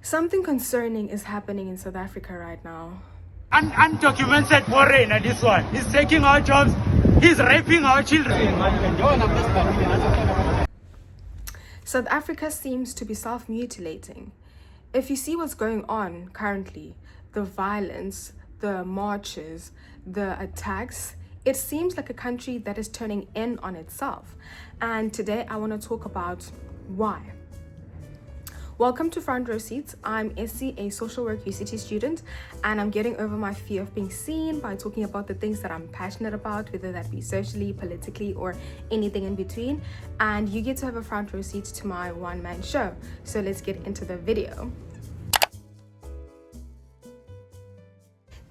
Something concerning is happening in South Africa right now. Undocumented foreigner, this one. He's taking our jobs. He's raping our children. South Africa seems to be self-mutilating. If you see what's going on currently, the violence, the marches, the attacks, it seems like a country that is turning in on itself. And today I want to talk about why. Welcome to Front Row Seats. I'm Essie, a social work UCT student, and I'm getting over my fear of being seen by talking about the things that I'm passionate about, whether that be socially, politically, or anything in between. And you get to have a front row seat to my one-man show. So let's get into the video.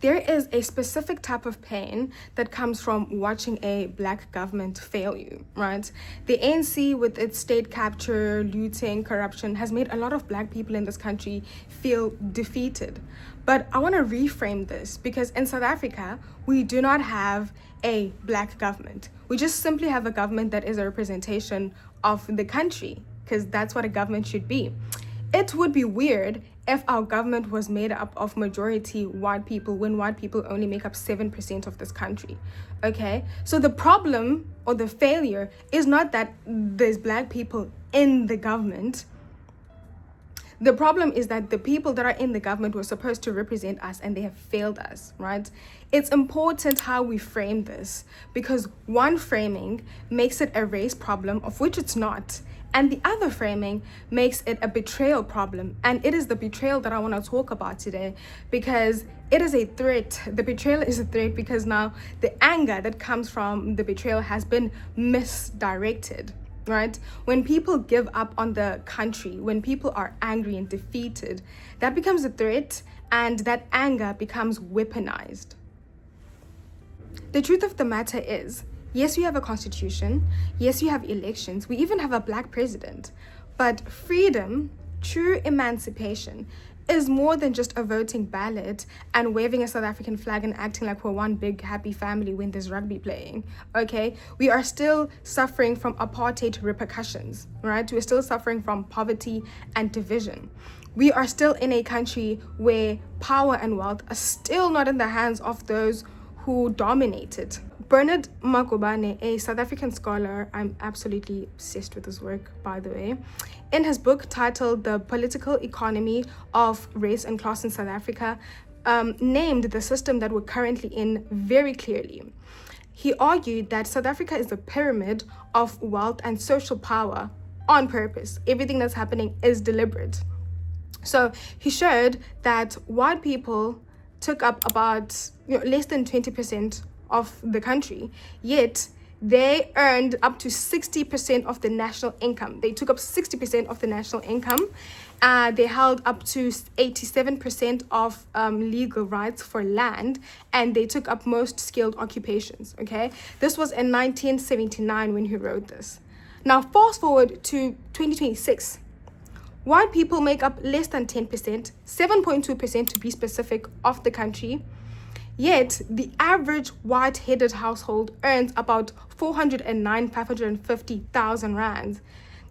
There is a specific type of pain that comes from watching a black government fail you, right? The ANC, with its state capture, looting, corruption, has made a lot of black people in this country feel defeated. But I want to reframe this, because in South Africa, we do not have a black government. We just simply have a government that is a representation of the country, because that's what a government should be. It would be weird if our government was made up of majority white people when white people only make up 7% of this country. Okay, so the problem or the failure is not that there's black people in the government. The problem is that the people that are in the government were supposed to represent us and they have failed us, right? It's important how we frame this, because one framing makes it a race problem, of which it's not. And the other framing makes it a betrayal problem. And it is the betrayal that I want to talk about today, because it is a threat. The betrayal is a threat because now the anger that comes from the betrayal has been misdirected, right? When people give up on the country, when people are angry and defeated, that becomes a threat, and that anger becomes weaponized. The truth of the matter is, yes, we have a constitution. Yes, we have elections. We even have a black president. But freedom, true emancipation, is more than just a voting ballot and waving a South African flag and acting like we're one big happy family when there's rugby playing, okay? We are still suffering from apartheid repercussions, right? We're still suffering from poverty and division. We are still in a country where power and wealth are still not in the hands of those who dominated. Bernard Makubane, a South African scholar, I'm absolutely obsessed with his work, by the way, in his book titled The Political Economy of Race and Class in South Africa, named the system that we're currently in very clearly. He argued that South Africa is a pyramid of wealth and social power on purpose. Everything that's happening is deliberate. So he showed that white people took up about less than 20% of the country, yet they earned up to 60% of the national income. They took up 60% of the national income. They held up to 87% of legal rights for land, and they took up most skilled occupations, okay? This was in 1979 when he wrote this. Now, fast forward to 2026. White people make up less than 10%, 7.2% to be specific, of the country. Yet, the average white-headed household earns about 550,000 rands.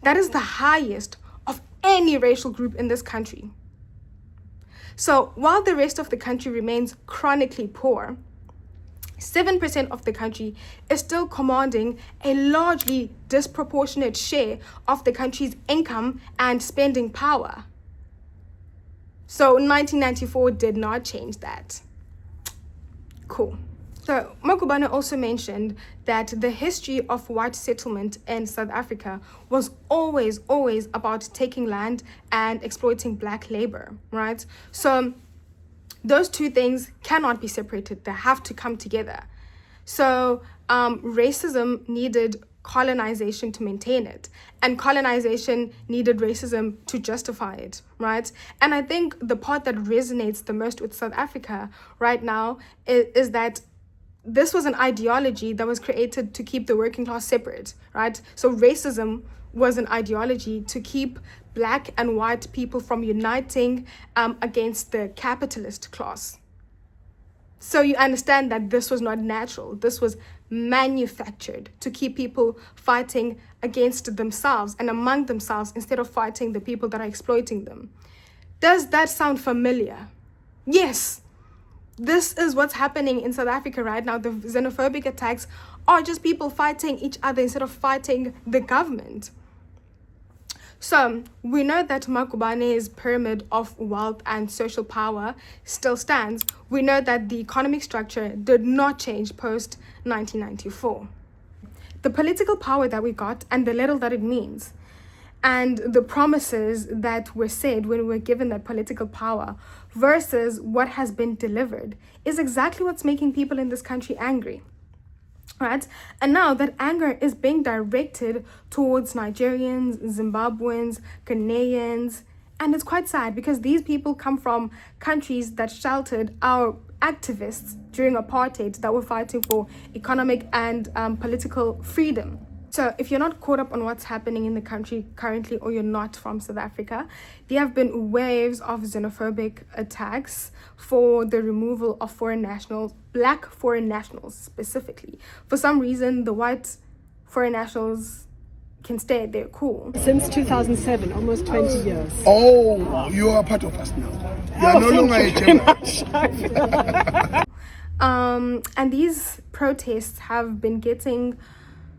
That is the highest of any racial group in this country. So, while the rest of the country remains chronically poor, 7% of the country is still commanding a largely disproportionate share of the country's income and spending power. So 1994 did not change that. Cool. So Makubane also mentioned that the history of white settlement in South Africa was always about taking land and exploiting black labor, right? So those two things cannot be separated. They have to come together. So racism needed colonization to maintain it, and colonization needed racism to justify it, right? And I think the part that resonates the most with South Africa right now is that this was an ideology that was created to keep the working class separate, right? So racism was an ideology to keep black and white people from uniting against the capitalist class. So you understand that this was not natural. This was manufactured to keep people fighting against themselves and among themselves instead of fighting the people that are exploiting them. Does that sound familiar? Yes. This is what's happening in South Africa right now. The xenophobic attacks are just people fighting each other instead of fighting the government. So we know that Makubane's pyramid of wealth and social power still stands. We know that the economic structure did not change post 1994. The political power that we got and the little that it means, and the promises that were said when we were given that political power versus what has been delivered is exactly what's making people in this country angry. Right? And now that anger is being directed towards Nigerians, Zimbabweans, Ghanaians, and it's quite sad because these people come from countries that sheltered our activists during apartheid that were fighting for economic and political freedom. So if you're not caught up on what's happening in the country currently, or you're not from South Africa, there have been waves of xenophobic attacks for the removal of foreign nationals, black foreign nationals specifically. For some reason, the white foreign nationals can stay, they're cool. Since 2007, almost 20 years. Oh, you are part of us now. You are no longer a German. And these protests have been getting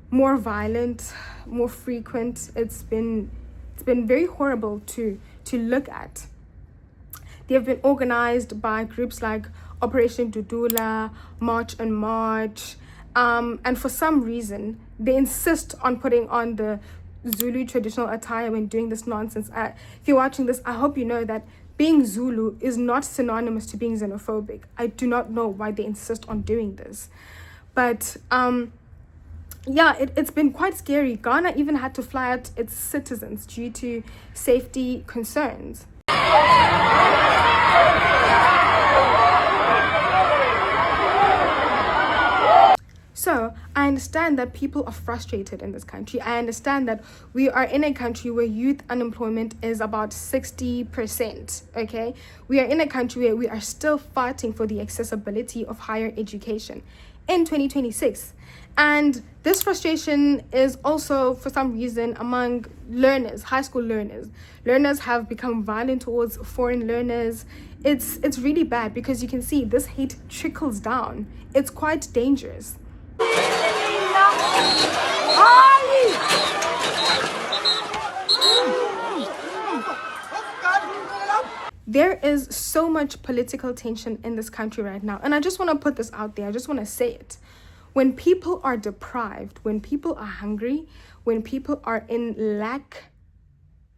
more violent, more frequent. It's been very horrible to look at. They have been organized by groups like Operation Dudula, March and March, and for some reason they insist on putting on the Zulu traditional attire when doing this nonsense. If you're watching this, I hope you know that being Zulu is not synonymous to being xenophobic. I do not know why they insist on doing this, but yeah, it's been quite scary. Ghana even had to fly out its citizens due to safety concerns. So I understand that people are frustrated in this country. I understand that we are in a country where youth unemployment is about 60%, okay? We are in a country where we are still fighting for the accessibility of higher education in 2026. And this frustration is also, for some reason, among learners, high school learners. Learners have become violent towards foreign learners. It's really bad because you can see this hate trickles down. It's quite dangerous. There is so much political tension in this country right now. And I just want to put this out there. I just want to say it. When people are deprived, when people are hungry, when people are in lack,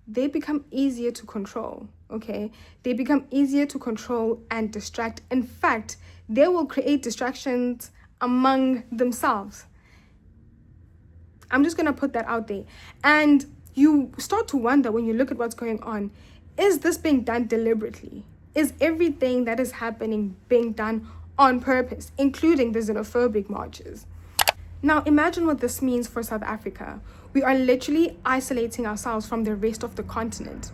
they become easier to control, okay? They become easier to control and distract. In fact, they will create distractions among themselves. I'm just going to put that out there. And you start to wonder when you look at what's going on, is this being done deliberately? Is everything that is happening being done on purpose, including the xenophobic marches? Now, imagine what this means for South Africa. We are literally isolating ourselves from the rest of the continent.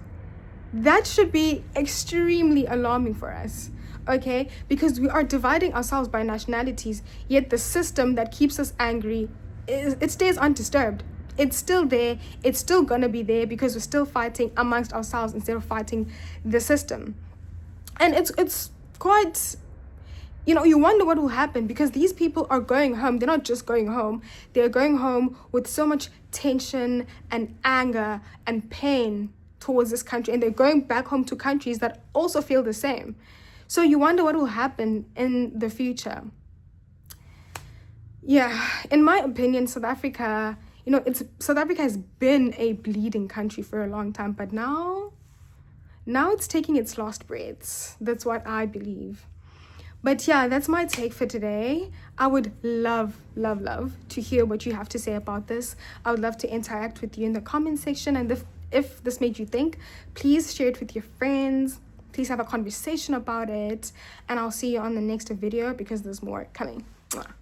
That should be extremely alarming for us, okay? Because we are dividing ourselves by nationalities, yet the system that keeps us angry, it stays undisturbed. It's still there. It's still gonna be there because we're still fighting amongst ourselves instead of fighting the system. And it's quite, you wonder what will happen because these people are going home. They're not just going home. They're going home with so much tension and anger and pain towards this country. And they're going back home to countries that also feel the same. So you wonder what will happen in the future. Yeah, in my opinion, South Africa, South Africa has been a bleeding country for a long time, but now it's taking its last breaths. That's what I believe. But yeah, that's my take for today. I would love to hear what you have to say about this. I would love to interact with you in the comment section. And if this made you think, please share it with your friends. Please have a conversation about it. And I'll see you on the next video because there's more coming. Mwah.